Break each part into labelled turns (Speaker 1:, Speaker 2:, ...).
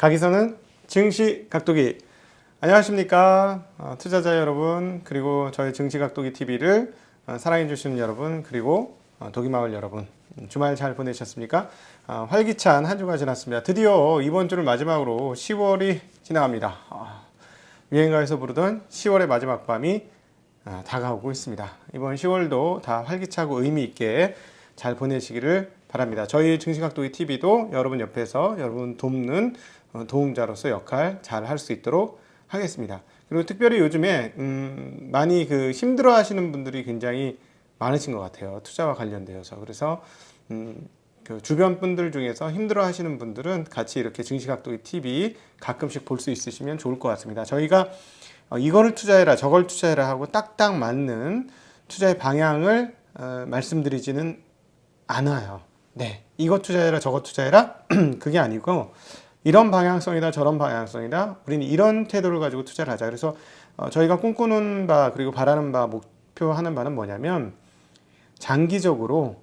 Speaker 1: 가기서는 증시 각도기. 안녕하십니까 투자자 여러분, 그리고 저희 증시 각도기 TV를 사랑해 주시는 여러분, 그리고 도기마을 여러분, 주말 잘 보내셨습니까? 활기찬 한 주가 지났습니다. 드디어 이번 주를 마지막으로 10월이 지나갑니다. 유행가에서 부르던 10월의 마지막 밤이 다가오고 있습니다. 이번 10월도 다 활기차고 의미 있게 잘 보내시기를 바랍니다. 저희 증시각도기 TV도 여러분 옆에서 여러분 돕는 도움자로서 역할 잘 할 수 있도록 하겠습니다. 그리고 특별히 요즘에 많이 힘들어 하시는 분들이 굉장히 많으신 것 같아요. 투자와 관련되어서. 그래서 그 주변 분들 중에서 힘들어 하시는 분들은 같이 이렇게 증시각도기 TV 가끔씩 볼 수 있으시면 좋을 것 같습니다. 저희가 이거를 투자해라 저걸 투자해라 하고 딱딱 맞는 투자의 방향을 말씀드리지는 않아요. 네, 이거 투자해라 저거 투자해라 그게 아니고, 이런 방향성이다 저런 방향성이다, 우리는 이런 태도를 가지고 투자를 하자. 그래서 저희가 꿈꾸는 바, 그리고 바라는 바, 목표하는 바는 뭐냐면, 장기적으로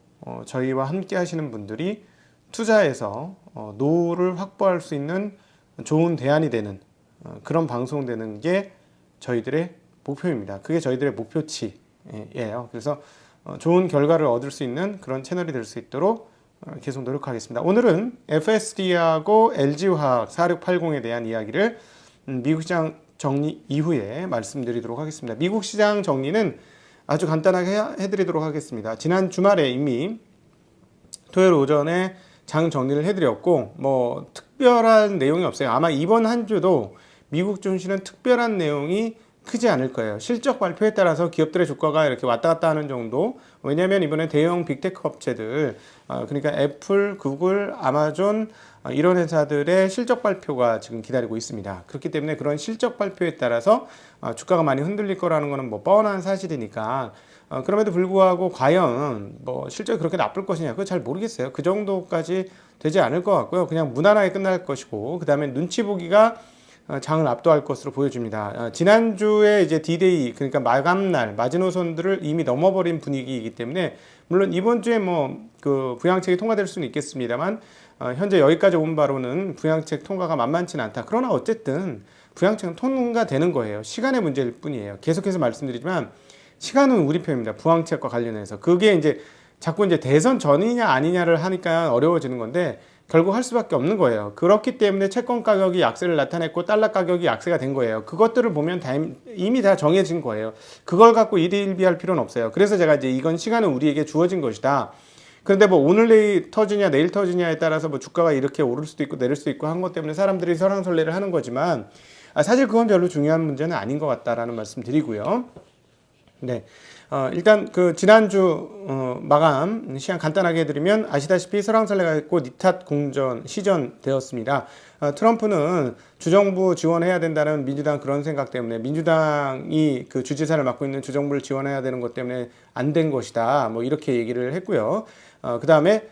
Speaker 1: 저희와 함께 하시는 분들이 투자에서 노후를 확보할 수 있는 좋은 대안이 되는 그런 방송 되는 게 저희들의 목표입니다. 그게 저희들의 목표치예요. 그래서 좋은 결과를 얻을 수 있는 그런 채널이 될 수 있도록 계속 노력하겠습니다. 오늘은 FSD하고 LG화학 4680에 대한 이야기를 미국 시장 정리 이후에 말씀드리도록 하겠습니다. 미국 시장 정리는 아주 간단하게 해드리도록 하겠습니다. 지난 주말에 이미 토요일 오전에 장 정리를 해드렸고, 뭐 특별한 내용이 없어요. 아마 이번 한 주도 미국 증시는 특별한 내용이 크지 않을 거예요. 실적 발표에 따라서 기업들의 주가가 이렇게 왔다 갔다 하는 정도. 왜냐하면 이번에 대형 빅테크 업체들, 그러니까 애플, 구글, 아마존 이런 회사들의 실적 발표가 지금 기다리고 있습니다. 그렇기 때문에 그런 실적 발표에 따라서 주가가 많이 흔들릴 거라는 것은 뭐 뻔한 사실이니까, 그럼에도 불구하고 과연 뭐 실적이 그렇게 나쁠 것이냐, 그거 잘 모르겠어요. 그 정도까지 되지 않을 것 같고요. 그냥 무난하게 끝날 것이고, 그 다음에 눈치 보기가 장을 압도할 것으로 보여집니다. 지난주에 이제 D-Day, 그러니까 마감날, 마지노선들을 이미 넘어버린 분위기이기 때문에, 물론 이번 주에 그 부양책이 통과될 수는 있겠습니다만, 현재 여기까지 온 바로는 부양책 통과가 만만치는 않다. 그러나 어쨌든 부양책은 통과되는 거예요. 시간의 문제일 뿐이에요. 계속해서 말씀드리지만 시간은 우리 편입니다. 부양책과 관련해서. 그게 이제 자꾸 이제 대선 전이냐 아니냐를 하니까 어려워지는 건데, 결국 할 수밖에 없는 거예요. 그렇기 때문에 채권 가격이 약세를 나타냈고 달러 가격이 약세가 된 거예요. 그것들을 보면 이미 다 정해진 거예요. 그걸 갖고 일희일비할 필요는 없어요. 그래서 제가 이제 이건 시간은 우리에게 주어진 것이다. 그런데 뭐 오늘 내일 터지냐 내일 터지냐에 따라서 뭐 주가가 이렇게 오를 수도 있고 내릴 수도 있고 한 것 때문에 사람들이 설왕설래를 하는 거지만, 사실 그건 별로 중요한 문제는 아닌 것 같다라는 말씀 드리고요. 네. 일단 그 지난주 마감 시간 간단하게 해드리면, 아시다시피 설왕설래가 있고 니탓 공전 시전되었습니다. 트럼프는 주정부 지원해야 된다는 민주당 그런 생각 때문에, 민주당이 그 주지사를 맡고 있는 주정부를 지원해야 되는 것 때문에 안 된 것이다, 뭐 이렇게 얘기를 했고요. 그 다음에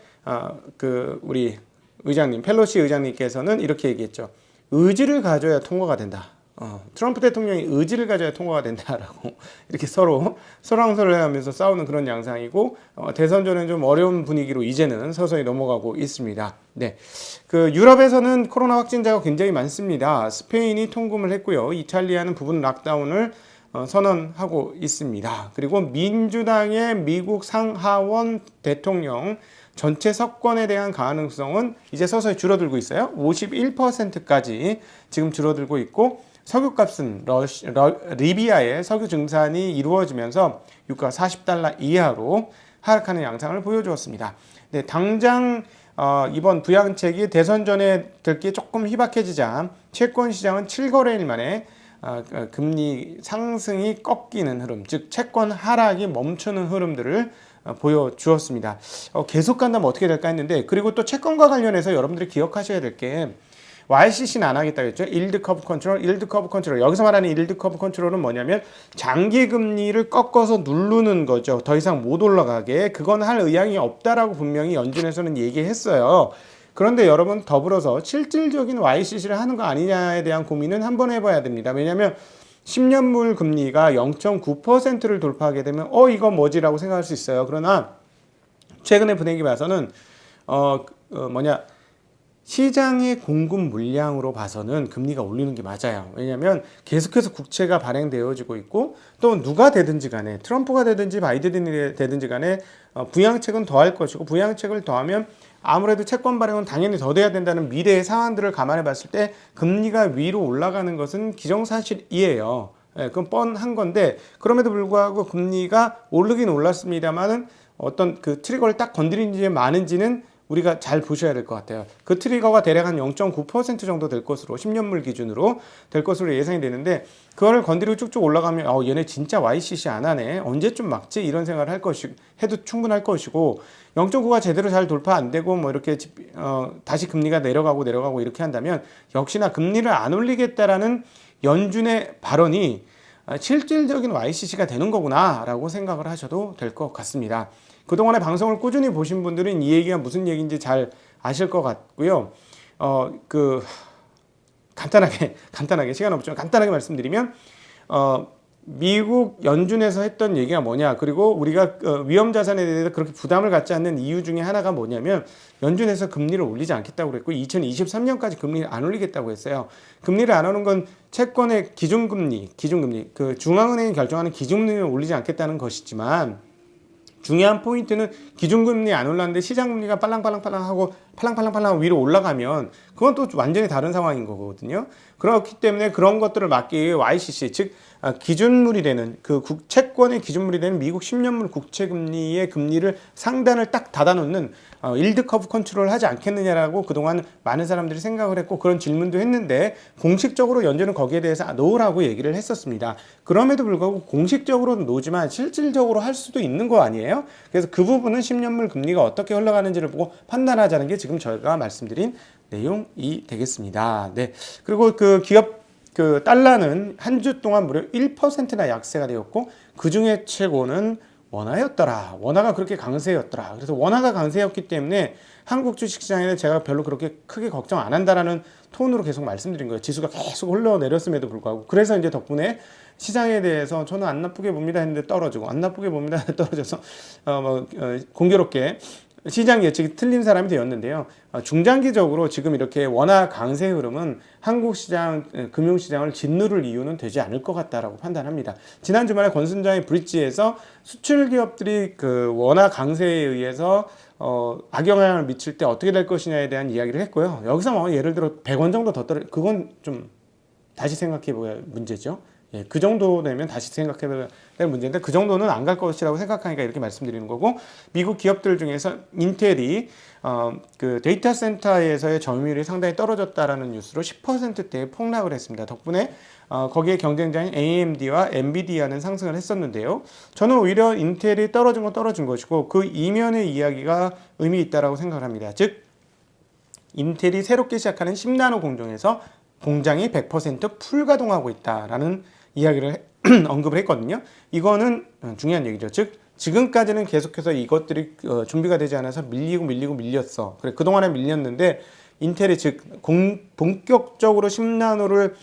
Speaker 1: 그 우리 의장님, 펠로시 의장님께서는 이렇게 얘기했죠. 의지를 가져야 통과가 된다. 트럼프 대통령이 의지를 가져야 통과가 된다라고 이렇게 서로 설왕설래하면서 싸우는 그런 양상이고, 대선 전에는 좀 어려운 분위기로 이제는 서서히 넘어가고 있습니다. 네, 그 유럽에서는 코로나 확진자가 굉장히 많습니다. 스페인이 통금을 했고요. 이탈리아는 부분 락다운을 선언하고 있습니다. 그리고 민주당의 미국 상하원 대통령 전체 석권에 대한 가능성은 이제 서서히 줄어들고 있어요. 51%까지 지금 줄어들고 있고, 석유값은 리비아의 석유 증산이 이루어지면서 유가가 $40 이하로 하락하는 양상을 보여주었습니다. 네, 당장 이번 부양책이 대선 전에 들기 조금 희박해지자 채권 시장은 7거래일 만에 금리 상승이 꺾이는 흐름, 즉 채권 하락이 멈추는 흐름들을 보여주었습니다. 계속 간다면 어떻게 될까 했는데, 그리고 또 채권과 관련해서 여러분들이 기억하셔야 될 게, YCC는 안 하겠다고 했죠. Yield Curve Control, Yield Curve Control. 여기서 말하는 Yield Curve Control은 뭐냐면 장기 금리를 꺾어서 누르는 거죠. 더 이상 못 올라가게. 그건 할 의향이 없다라고 분명히 연준에서는 얘기했어요. 그런데 여러분, 더불어서 실질적인 YCC를 하는 거 아니냐에 대한 고민은 한번 해봐야 됩니다. 왜냐하면 10년물 금리가 0.9%를 돌파하게 되면 이거 뭐지라고 생각할 수 있어요. 그러나 최근의 분위기 봐서는 시장의 공급 물량으로 봐서는 금리가 올리는 게 맞아요. 왜냐하면 계속해서 국채가 발행되어지고 있고 또 누가 되든지 간에 트럼프가 되든지 바이든이 되든지 간에 부양책은 더할 것이고 부양책을 더하면 아무래도 채권 발행은 당연히 더 돼야 된다는 미래의 상황들을 감안해 봤을 때 금리가 위로 올라가는 것은 기정사실이에요. 예, 그건 뻔한 건데 그럼에도 불구하고 금리가 오르긴 올랐습니다만은 어떤 그 트리거를 딱 건드리는지 많은지는 우리가 잘 보셔야 될 것 같아요. 그 트리거가 대략 한 0.9% 정도 될 것으로 10년물 기준으로 될 것으로 예상이 되는데 그거를 건드리고 쭉쭉 올라가면 얘네 진짜 YCC 안 하네. 언제쯤 막지? 이런 생각을 할 것이 해도 충분할 것이고 0.9가 제대로 잘 돌파 안 되고 뭐 이렇게 다시 금리가 내려가고 이렇게 한다면 역시나 금리를 안 올리겠다라는 연준의 발언이 실질적인 YCC가 되는 거구나라고 생각을 하셔도 될 것 같습니다. 그동안에 방송을 꾸준히 보신 분들은 이 얘기가 무슨 얘기인지 잘 아실 것 같고요. 간단하게 시간 없지만 간단하게 말씀드리면 미국 연준에서 했던 얘기가 뭐냐, 그리고 우리가 위험 자산에 대해서 그렇게 부담을 갖지 않는 이유 중에 하나가 뭐냐면 연준에서 금리를 올리지 않겠다고 그랬고 2023년까지 금리를 안 올리겠다고 했어요. 금리를 안 하는 건 채권의 기준금리 그 중앙은행이 결정하는 기준금리를 올리지 않겠다는 것이지만 중요한 포인트는 기준금리 안 올랐는데 시장금리가 팔랑팔랑 위로 올라가면 그건 또 완전히 다른 상황인 거거든요. 그렇기 때문에 그런 것들을 막기 위해 YCC, 즉 기준물이 되는 그 채권의 기준물이 되는 미국 10년물 국채금리의 금리를 상단을 딱 닫아놓는 일드 커브 컨트롤을 하지 않겠느냐라고 그동안 많은 사람들이 생각을 했고 그런 질문도 했는데 공식적으로 연준은 거기에 대해서 놓으라고 얘기를 했었습니다. 그럼에도 불구하고 공식적으로는 놓지만 실질적으로 할 수도 있는 거 아니에요? 그래서 그 부분은 10년물 금리가 어떻게 흘러가는지를 보고 판단하자는 게 지금 저희가 말씀드린 내용이 되겠습니다. 네. 그리고 그 기업 달러는 한 주 동안 무려 1%나 약세가 되었고 그 중에 최고는 원화였더라. 원화가 그렇게 강세였더라. 그래서 원화가 강세였기 때문에 한국 주식시장에는 제가 별로 그렇게 크게 걱정 안 한다라는 톤으로 계속 말씀드린 거예요. 지수가 계속 흘러내렸음에도 불구하고. 그래서 이제 덕분에 시장에 대해서 저는 안 나쁘게 봅니다 했는데 떨어지고 안 나쁘게 봅니다 했는데 떨어져서 공교롭게 시장 예측이 틀린 사람이 되었는데요. 중장기적으로 지금 이렇게 원화 강세 흐름은 한국 시장, 금융시장을 짓누를 이유는 되지 않을 것 같다라고 판단합니다. 지난 주말에 권순장의 브릿지에서 수출 기업들이 그 원화 강세에 의해서 악영향을 미칠 때 어떻게 될 것이냐에 대한 이야기를 했고요. 여기서 뭐 예를 들어 100원 정도 더 그건 좀 다시 생각해 봐야 문제죠. 예, 그 정도 되면 다시 생각해봐야 될 문제인데 그 정도는 안 갈 것이라고 생각하니까 이렇게 말씀드리는 거고, 미국 기업들 중에서 인텔이 그 데이터 센터에서의 점유율이 상당히 떨어졌다라는 뉴스로 10%대에 폭락을 했습니다. 덕분에 거기에 경쟁자인 AMD와 엔비디아는 상승을 했었는데요. 저는 오히려 인텔이 떨어진 건 떨어진 것이고 그 이면의 이야기가 의미 있다라고 생각을 합니다. 즉 인텔이 새롭게 시작하는 10나노 공정에서 공장이 100% 풀가동하고 있다라는 이야기를 언급을 했거든요. 이거는 중요한 얘기죠. 즉 지금까지는 계속해서 이것들이 준비가 되지 않아서 밀렸어. 그래 그동안에 밀렸는데 인텔이 즉 본격적으로 10나노를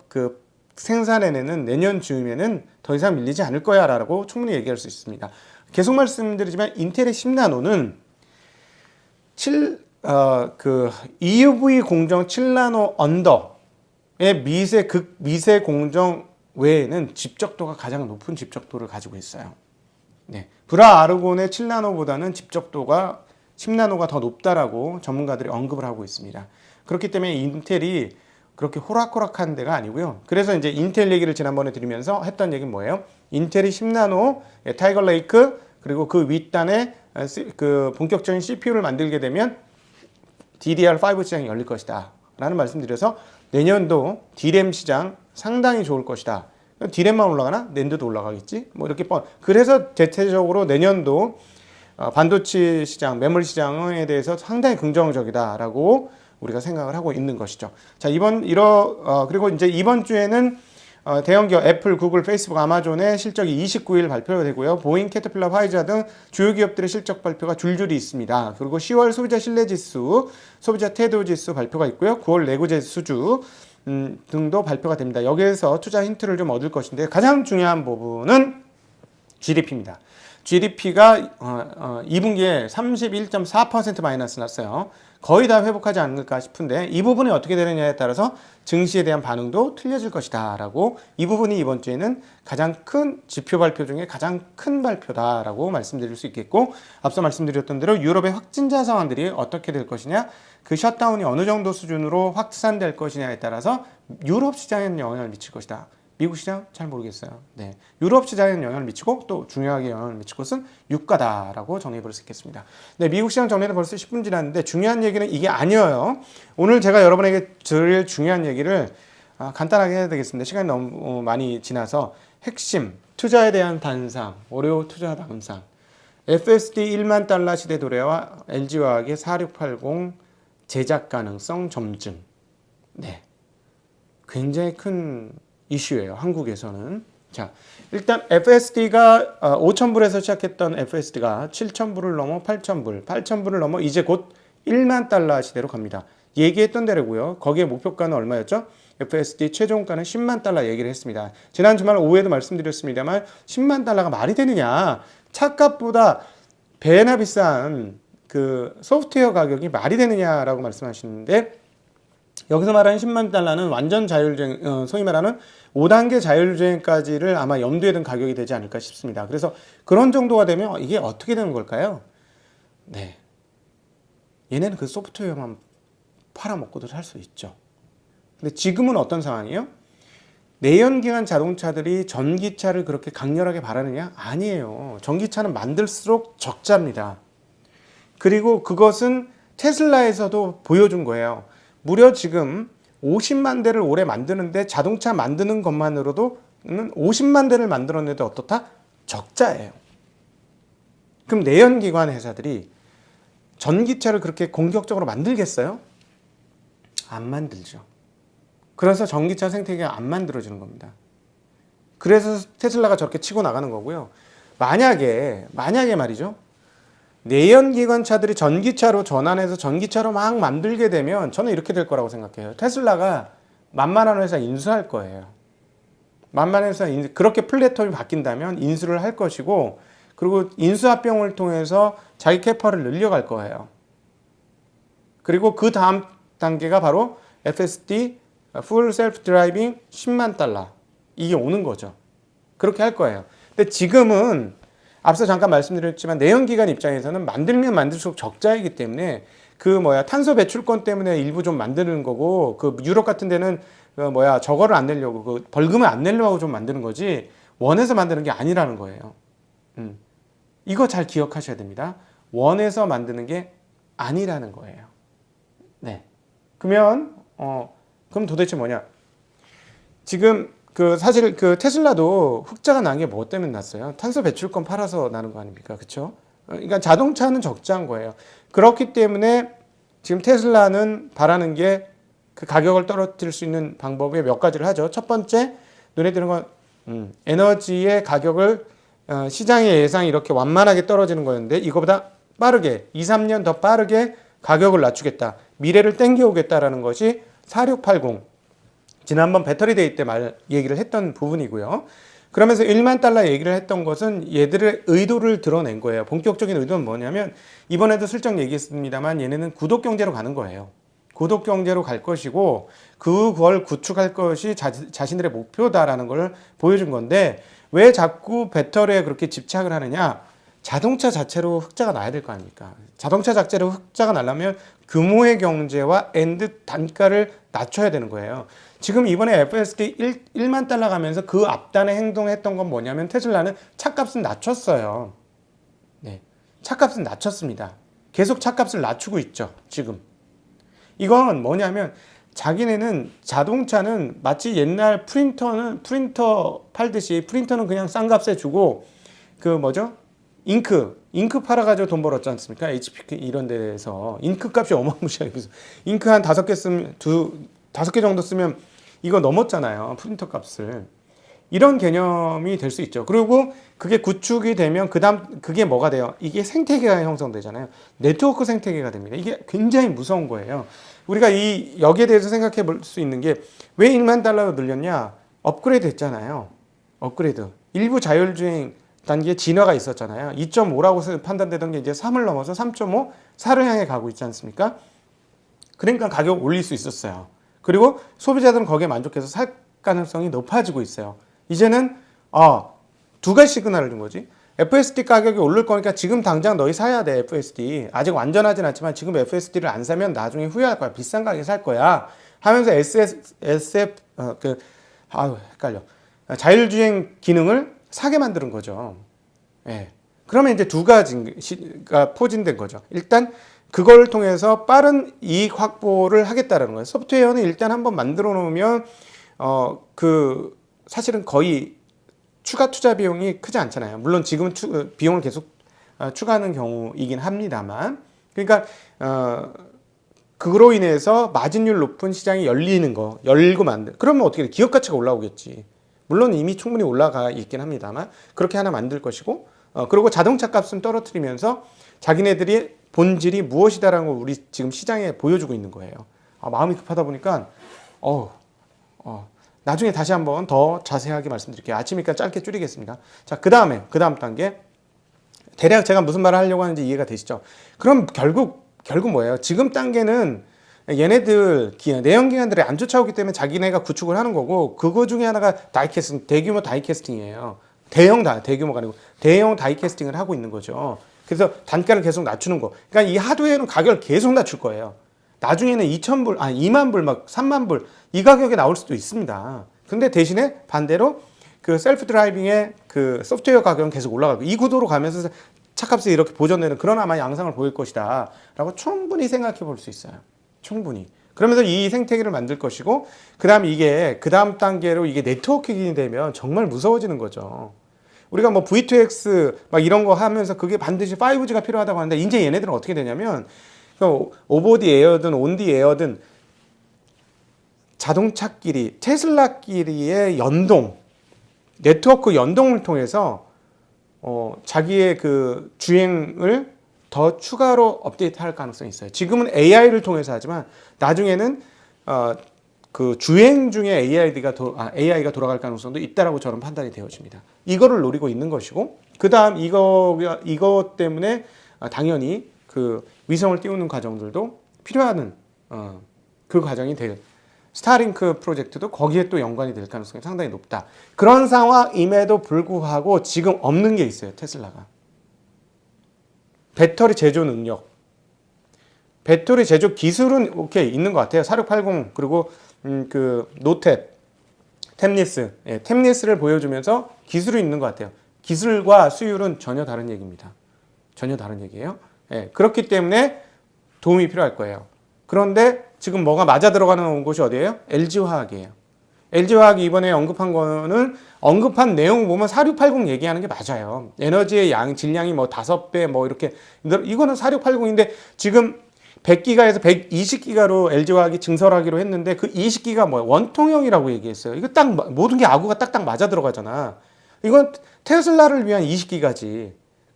Speaker 1: 그 생산해내는 내년 즈음에는 더 이상 밀리지 않을 거야라고 충분히 얘기할 수 있습니다. 계속 말씀드리지만 인텔의 10나노는 EUV 공정 7나노 언더의 미세 공정 외에는 집적도가 가장 높은 집적도를 가지고 있어요. 네. 브라 아르곤의 7나노보다는 집적도가 10나노가 더 높다라고 전문가들이 언급을 하고 있습니다. 그렇기 때문에 인텔이 그렇게 호락호락한 데가 아니고요. 그래서 이제 인텔 얘기를 지난번에 드리면서 했던 얘기는 뭐예요? 인텔이 10나노 타이거 레이크 그리고 그 윗단에 그 본격적인 CPU를 만들게 되면 DDR5 시장이 열릴 것이다 라는 말씀드려서 내년도 D램 시장 상당히 좋을 것이다. D램만 올라가나? 낸드도 올라가겠지? 뭐 이렇게 그래서 대체적으로 내년도 반도체 시장, 메모리 시장에 대해서 상당히 긍정적이다라고 우리가 생각을 하고 있는 것이죠. 자, 그리고 이제 이번 주에는 대형 기업 애플, 구글, 페이스북, 아마존의 실적이 29일 발표가 되고요. 보잉, 캐터필러, 화이자 등 주요 기업들의 실적 발표가 줄줄이 있습니다. 그리고 10월 소비자 신뢰지수, 소비자 태도지수 발표가 있고요. 9월 내구재 수주 등도 발표가 됩니다. 여기에서 투자 힌트를 좀 얻을 것인데 가장 중요한 부분은 GDP입니다. GDP가 2분기에 31.4% 마이너스 났어요. 거의 다 회복하지 않을까 싶은데 이 부분이 어떻게 되느냐에 따라서 증시에 대한 반응도 틀려질 것이다 라고 이 부분이 이번 주에는 가장 큰 지표 발표 중에 가장 큰 발표다 라고 말씀드릴 수 있겠고 앞서 말씀드렸던 대로 유럽의 확진자 상황들이 어떻게 될 것이냐 그 셧다운이 어느 정도 수준으로 확산될 것이냐에 따라서 유럽 시장에는 영향을 미칠 것이다. 미국 시장 잘 모르겠어요. 네, 유럽 시장에는 영향을 미치고 또 중요하게 영향을 미칠 것은 유가다라고 정리해 볼 수 있겠습니다. 네, 미국 시장 정리는 벌써 10분 지났는데 중요한 얘기는 이게 아니에요. 오늘 제가 여러분에게 드릴 중요한 얘기를 간단하게 해야 되겠습니다. 시간이 너무 많이 지나서 핵심 투자에 대한 단상, 월요 투자 단상, FSD 1만 달러 시대 도래와 LG화학의 4680 제작 가능성 점증. 네, 굉장히 큰 이슈예요. 한국에서는. 자, 일단 FSD가 5,000불에서 시작했던 FSD가 7,000불을 넘어 8,000불, 8,000불을 넘어 이제 곧 1만 달러 시대로 갑니다. 얘기했던 대로고요. 거기에 목표가는 얼마였죠? FSD 최종가는 10만 달러 얘기를 했습니다. 지난 주말 오후에도 말씀드렸습니다만 10만 달러가 말이 되느냐? 차값보다 배나 비싼 그 소프트웨어 가격이 말이 되느냐라고 말씀하시는데 여기서 말하는 10만 달러는 완전 자율주행, 소위 말하는 5단계 자율주행까지를 아마 염두에 둔 가격이 되지 않을까 싶습니다. 그래서 그런 정도가 되면 이게 어떻게 되는 걸까요? 네, 얘네는 그 소프트웨어만 팔아먹고도 살 수 있죠. 근데 지금은 어떤 상황이에요? 내연기관 자동차들이 전기차를 그렇게 강렬하게 바라느냐? 아니에요. 전기차는 만들수록 적자입니다. 그리고 그것은 테슬라에서도 보여준 거예요. 무려 지금 50만 대를 올해 만드는데 자동차 만드는 것만으로도 50만 대를 만들었는데 어떻다? 적자예요. 그럼 내연기관 회사들이 전기차를 그렇게 공격적으로 만들겠어요? 안 만들죠. 그래서 전기차 생태계가 안 만들어지는 겁니다. 그래서 테슬라가 저렇게 치고 나가는 거고요. 만약에 말이죠. 내연기관 차들이 전기차로 전환해서 전기차로 막 만들게 되면 저는 이렇게 될 거라고 생각해요. 테슬라가 만만한 회사 인수할 거예요. 만만한 회사 그렇게 플랫폼이 바뀐다면 인수를 할 것이고 그리고 인수합병을 통해서 자기 캐파를 늘려갈 거예요. 그리고 그 다음 단계가 바로 FSD Full Self Driving 10만 달러 이게 오는 거죠. 그렇게 할 거예요. 근데 지금은 앞서 잠깐 말씀드렸지만 내연기관 입장에서는 만들면 만들수록 적자이기 때문에 탄소 배출권 때문에 일부 좀 만드는 거고 그 유럽 같은 데는 저거를 안 내려고 그 벌금을 안 내려고 좀 만드는 거지 원해서 만드는 게 아니라는 거예요. 이거 잘 기억하셔야 됩니다. 원해서 만드는 게 아니라는 거예요. 네. 그럼 도대체 뭐냐? 지금 사실 테슬라도 흑자가 난 게 뭐 때문에 났어요? 탄소 배출권 팔아서 나는 거 아닙니까? 그렇죠? 그러니까 자동차는 적자인 거예요. 그렇기 때문에 지금 테슬라는 바라는 게 그 가격을 떨어뜨릴 수 있는 방법에 몇 가지를 하죠. 첫 번째 눈에 띄는 건 에너지의 가격을 시장의 예상이 이렇게 완만하게 떨어지는 거였는데 이거보다 빠르게 2, 3년 더 빠르게 가격을 낮추겠다. 미래를 땡겨오겠다라는 것이 4680 지난번 배터리 데이 때 얘기를 했던 부분이고요. 그러면서 1만 달러 얘기를 했던 것은 얘들의 의도를 드러낸 거예요. 본격적인 의도는 뭐냐면 이번에도 슬쩍 얘기했습니다만 얘네는 구독 경제로 가는 거예요. 구독 경제로 갈 것이고 그걸 구축할 것이 자신들의 목표다라는 걸 보여준 건데 왜 자꾸 배터리에 그렇게 집착을 하느냐? 자동차 자체로 흑자가 나야 될 거 아닙니까? 자동차 자체로 흑자가 나려면 규모의 경제와 엔드 단가를 낮춰야 되는 거예요. 지금 이번에 FSD 1만 달러 가면서 그 앞단에 행동했던 건 뭐냐면 테슬라는 차값은 낮췄어요. 네, 차값은 낮췄습니다. 계속 차값을 낮추고 있죠. 지금. 이건 뭐냐면 자기네는 자동차는 마치 옛날 프린터 팔듯이 프린터는 그냥 싼 값에 주고 잉크 팔아가지고 돈 벌었지 않습니까? HP 이런 데에서 잉크 값이 어마무시하게 비싸. 잉크 한 5개 쓰면 5개 정도 쓰면 이거 넘었잖아요. 프린터 값을. 이런 개념이 될 수 있죠. 그리고 그게 구축이 되면 그다음 그게 뭐가 돼요? 이게 생태계가 형성되잖아요. 네트워크 생태계가 됩니다. 이게 굉장히 무서운 거예요. 우리가 여기에 대해서 생각해 볼 수 있는 게 왜 1만 달러로 늘렸냐? 업그레이드 했잖아요. 업그레이드. 일부 자율주행 단계에 진화가 있었잖아요. 2.5라고 판단되던 게 이제 3을 넘어서 3.5, 4를 향해 가고 있지 않습니까? 그러니까 가격 올릴 수 있었어요. 그리고 소비자들은 거기에 만족해서 살 가능성이 높아지고 있어요. 이제는 두 가지 시그널을 준 거지. FSD 가격이 오를 거니까 지금 당장 너희 사야 돼. FSD 아직 완전하진 않지만 지금 FSD를 안 사면 나중에 후회할 거야. 비싼 가격에 살 거야 하면서 헷갈려. 자율주행 기능을 사게 만드는 거죠. 예. 그러면 이제 두 가지가 포진된 거죠. 일단 그걸 통해서 빠른 이익 확보를 하겠다라는 거예요. 소프트웨어는 일단 한번 만들어 놓으면 사실은 거의 추가 투자 비용이 크지 않잖아요. 물론 지금은 비용을 계속 추가하는 경우이긴 합니다만, 그러니까 그로 인해서 마진율 높은 시장이 열고 만들. 그러면 어떻게 돼? 기업 가치가 올라오겠지. 물론 이미 충분히 올라가 있긴 합니다만 그렇게 하나 만들 것이고, 그리고 자동차 값은 떨어뜨리면서 자기네들이 본질이 무엇이다라는 걸 우리 지금 시장에 보여주고 있는 거예요. 마음이 급하다 보니까 나중에 다시 한번 더 자세하게 말씀드릴게요. 아침이니까 짧게 줄이겠습니다. 자, 그 다음 단계. 대략 제가 무슨 말을 하려고 하는지 이해가 되시죠? 그럼 결국 뭐예요? 지금 단계는 얘네들 내연기관들이 안 쫓아오기 때문에 자기네가 구축을 하는 거고, 그거 중에 하나가 다이캐스팅, 대규모 다이캐스팅이에요. 대규모가 아니고 대형 다이캐스팅을 하고 있는 거죠. 그래서 단가를 계속 낮추는 거. 그러니까 이 하드웨어는 가격을 계속 낮출 거예요. 나중에는 2만 불, 막 3만 불, 이 가격에 나올 수도 있습니다. 근데 대신에 반대로 그 셀프 드라이빙의 그 소프트웨어 가격은 계속 올라가고, 이 구도로 가면서 차값이 이렇게 보존되는 그런 아마 양상을 보일 것이다 라고 충분히 생각해 볼 수 있어요. 충분히. 그러면서 이 생태계를 만들 것이고, 그 다음 단계로 이게 네트워킹이 되면 정말 무서워지는 거죠. 우리가 뭐 V2X 막 이런 거 하면서 그게 반드시 5G가 필요하다고 하는데, 이제 얘네들은 어떻게 되냐면 오버디 에어든 온디 에어든 자동차끼리, 테슬라끼리의 네트워크 연동을 통해서 자기의 그 주행을 더 추가로 업데이트할 가능성이 있어요. 지금은 AI를 통해서 하지만 나중에는 그 주행 중에 AI가 돌아갈 가능성도 있다라고 저는 판단이 되어집니다. 이거를 노리고 있는 것이고, 그 다음 이것 때문에 당연히 그 위성을 띄우는 과정들도 필요한 그 과정이 될, 스타링크 프로젝트도 거기에 또 연관이 될 가능성이 상당히 높다. 그런 상황임에도 불구하고 지금 없는 게 있어요. 테슬라가. 배터리 제조 능력. 배터리 제조 기술은 오케이 있는 것 같아요. 4680 그리고 그 노탭, 템리스, 템리스를 보여주면서 기술이 있는 것 같아요. 기술과 수율은 전혀 다른 얘기입니다. 전혀 다른 얘기예요. 그렇기 때문에 도움이 필요할 거예요. 그런데 지금 뭐가 맞아 들어가는 곳이 어디예요? LG화학이에요. LG화학이 이번에 언급한 내용 보면 4680 얘기하는 게 맞아요. 에너지의 질량이 뭐 5배 뭐 이렇게, 이거는 4680인데 지금 100기가에서 120기가로 LG화학이 증설하기로 했는데, 그 20기가 뭐야? 원통형이라고 얘기했어요. 이거 딱 모든 게 아구가 딱딱 맞아 들어가잖아. 이건 테슬라를 위한 20기가지.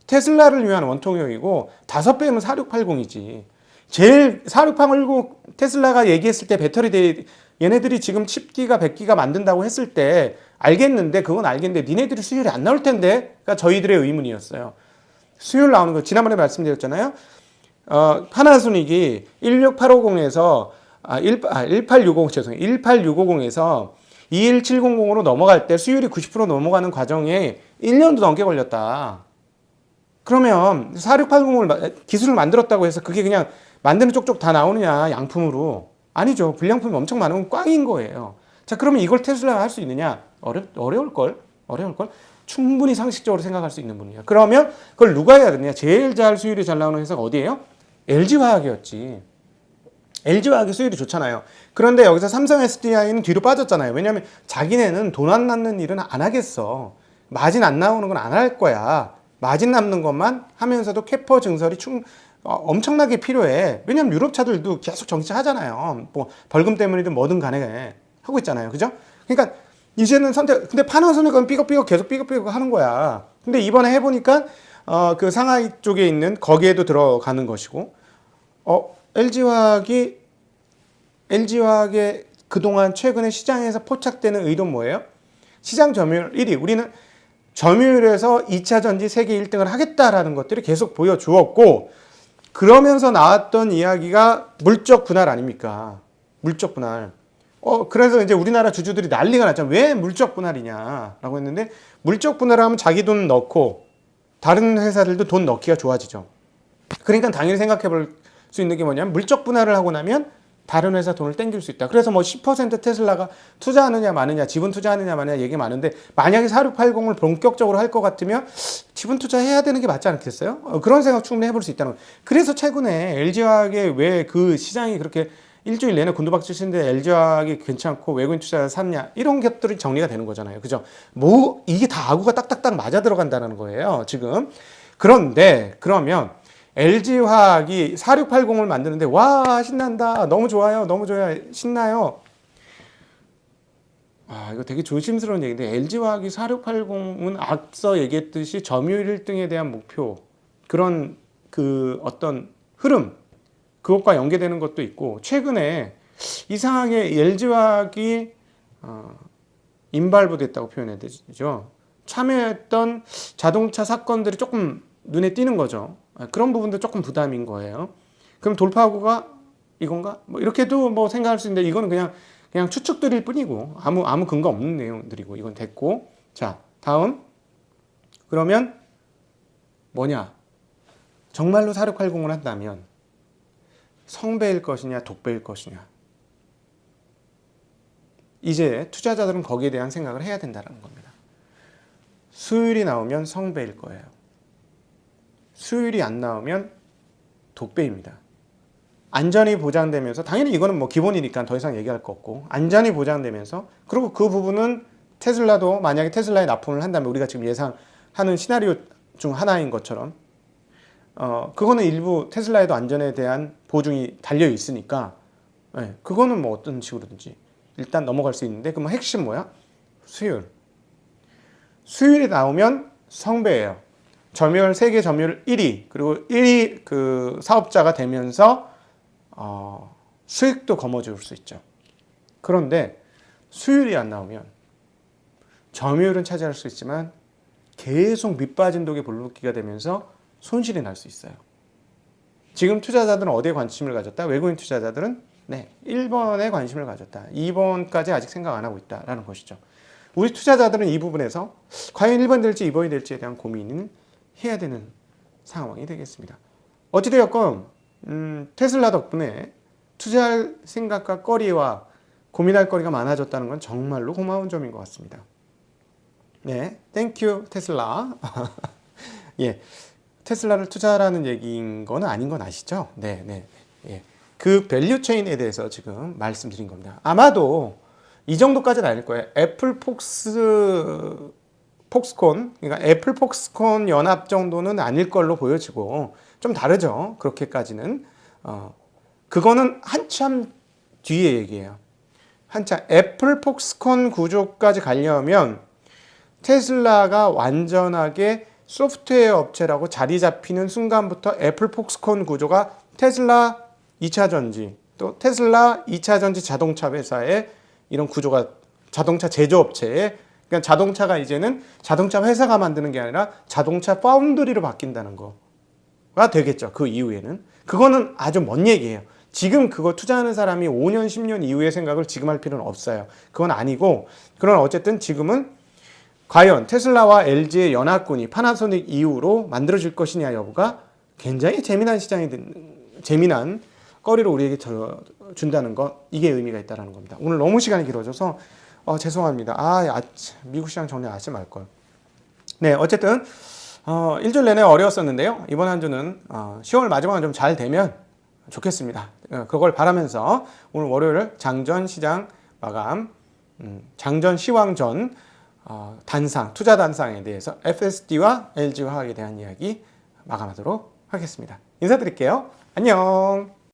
Speaker 1: 테슬라를 위한 원통형이고 5배면 4680이지. 제일 4680 테슬라가 얘기했을 때 얘네들이 지금 10기가 100기가 만든다고 했을 때 그건 알겠는데 니네들이 수율이 안 나올 텐데, 그러니까 저희들의 의문이었어요. 수율 나오는 거 지난번에 말씀드렸잖아요. 파나소닉이 16850에서 18650에서 21700으로 넘어갈 때 수율이 90% 넘어가는 과정에 1년도 넘게 걸렸다. 그러면 4680을 기술을 만들었다고 해서 그게 그냥 만드는 쪽쪽 다 나오느냐, 양품으로? 아니죠. 불량품이 엄청 많으면 꽝인 거예요. 자, 그러면 이걸 테슬라가 할 수 있느냐? 어려울걸? 충분히 상식적으로 생각할 수 있는 분이에요. 그러면 그걸 누가 해야 되느냐? 제일 수율이 잘 나오는 회사가 어디예요? LG화학이었지. LG화학이 수율이 좋잖아요. 그런데 여기서 삼성 SDI는 뒤로 빠졌잖아요. 왜냐하면 자기네는 돈 안 남는 일은 안 하겠어. 마진 안 나오는 건 안 할 거야. 마진 남는 것만 하면서도 캐퍼 증설이 엄청나게 필요해. 왜냐면 유럽 차들도 계속 정치하잖아요. 뭐 벌금 때문이든 뭐든 간에 하고 있잖아요. 그죠? 그러니까 이제는 근데 파나소닉은 삐걱삐걱 계속 삐걱삐걱 하는 거야. 근데 이번에 해보니까 그 상하이 쪽에 있는 거기에도 들어가는 것이고, LG화학의 그동안 최근에 시장에서 포착되는 의도는 뭐예요? 시장 점유율 1위. 우리는 점유율에서 2차 전지 세계 1등을 하겠다라는 것들이 계속 보여주었고, 그러면서 나왔던 이야기가 물적 분할 아닙니까? 물적 분할. 그래서 이제 우리나라 주주들이 난리가 났잖아요. 왜 물적 분할이냐라고 했는데, 물적 분할하면 자기 돈 넣고 다른 회사들도 돈 넣기가 좋아지죠. 그러니까 당연히 생각해 볼 수 있는 게 뭐냐면, 물적 분할을 하고 나면 다른 회사 돈을 땡길 수 있다. 그래서 뭐 10% 테슬라가 투자하느냐 마느냐, 지분 투자하느냐 마느냐 얘기 많은데, 만약에 4680을 본격적으로 할 것 같으면 지분 투자해야 되는 게 맞지 않겠어요? 그런 생각 충분히 해볼 수 있다는 거예요. 그래서 최근에 LG화학의 왜 그 시장이 그렇게 일주일 내내 곤두박질 치는데 LG화학이 괜찮고 외국인 투자자 샀냐, 이런 것들이 정리가 되는 거잖아요. 그죠? 뭐 이게 다 아구가 딱딱딱 맞아 들어간다는 거예요, 지금. 그런데 그러면 LG화학이 4680을 만드는데, 와 신난다, 너무 좋아요, 너무 좋아요, 신나요. 이거 되게 조심스러운 얘기인데, LG화학이 4680은 앞서 얘기했듯이 점유율 1등에 대한 목표, 그런 그 어떤 흐름, 그것과 연계되는 것도 있고, 최근에 이상하게 LG화학이 인발부됐다고 표현해야 되죠. 참여했던 자동차 사건들이 조금 눈에 띄는 거죠. 그런 부분도 조금 부담인 거예요. 그럼 돌파구가 이건가? 뭐 이렇게도 뭐 생각할 수 있는데, 이거는 그냥 추측들일 뿐이고 아무 근거 없는 내용들이고, 이건 됐고. 자, 다음. 그러면 뭐냐? 정말로 4680을 한다면 성배일 것이냐 독배일 것이냐, 이제 투자자들은 거기에 대한 생각을 해야 된다는 겁니다. 수율이 나오면 성배일 거예요. 수율이 안 나오면 독배입니다. 안전이 보장되면서, 당연히 이거는 뭐 기본이니까 더 이상 얘기할 거 없고, 안전이 보장되면서, 그리고 그 부분은 테슬라도 만약에 테슬라에 납품을 한다면 우리가 지금 예상하는 시나리오 중 하나인 것처럼 그거는 일부 테슬라에도 안전에 대한 보증이 달려 있으니까, 그거는 뭐 어떤 식으로든지 일단 넘어갈 수 있는데, 그럼 핵심 뭐야? 수율. 수율이 나오면 성배예요. 점유율, 세계 점유율 1위, 그리고 1위 그 사업자가 되면서 수익도 거머쥘 수 있죠. 그런데 수율이 안 나오면 점유율은 차지할 수 있지만 계속 밑빠진 독에 볼록기가 되면서 손실이 날 수 있어요. 지금 투자자들은 어디에 관심을 가졌다? 외국인 투자자들은 1번에 관심을 가졌다. 2번까지 아직 생각 안 하고 있다라는 것이죠. 우리 투자자들은 이 부분에서 과연 1번 될지 2번이 될지에 대한 고민을 해야 되는 상황이 되겠습니다. 어찌되었건 테슬라 덕분에 투자할 생각과 거리와 고민할 거리가 많아졌다는 건 정말로 고마운 점인 것 같습니다. 네, 땡큐 테슬라. 예, 테슬라를 투자하라는 얘기인 건 아닌 건 아시죠? 네. 예. 그 밸류 체인에 대해서 지금 말씀드린 겁니다. 아마도 이 정도까지는 아닐 거예요. 애플 폭스콘, 그러니까 애플 폭스콘 연합 정도는 아닐 걸로 보여지고, 좀 다르죠. 그렇게까지는. 그거는 한참 뒤의 얘기예요. 한참 애플 폭스콘 구조까지 가려면 테슬라가 완전하게 소프트웨어 업체라고 자리 잡히는 순간부터 애플 폭스콘 구조가 테슬라 2차전지, 또 테슬라 2차전지 자동차 회사의 이런 구조가, 자동차 제조업체에, 그러니까 자동차가 이제는 자동차 회사가 만드는 게 아니라 자동차 파운드리로 바뀐다는 거가 되겠죠. 그 이후에는. 그거는 아주 먼 얘기예요. 지금 그거 투자하는 사람이 5년, 10년 이후의 생각을 지금 할 필요는 없어요. 그건 아니고, 그러나 어쨌든 지금은 과연 테슬라와 LG의 연합군이 파나소닉 이후로 만들어질 것이냐 여부가 굉장히 재미난 시장이, 재미난 거리로 우리에게 준다는 것, 이게 의미가 있다는 겁니다. 오늘 너무 시간이 길어져서 죄송합니다. 미국 시장 정리하지 말걸. 네, 어쨌든 일주일 내내 어려웠었는데요. 이번 한 주는 10월 마지막은 좀 잘 되면 좋겠습니다. 그걸 바라면서 오늘 월요일 장전 시장 마감, 장전 시황전 단상, 투자 단상에 대해서 FSD와 LG화학에 대한 이야기 마감하도록 하겠습니다. 인사드릴게요. 안녕.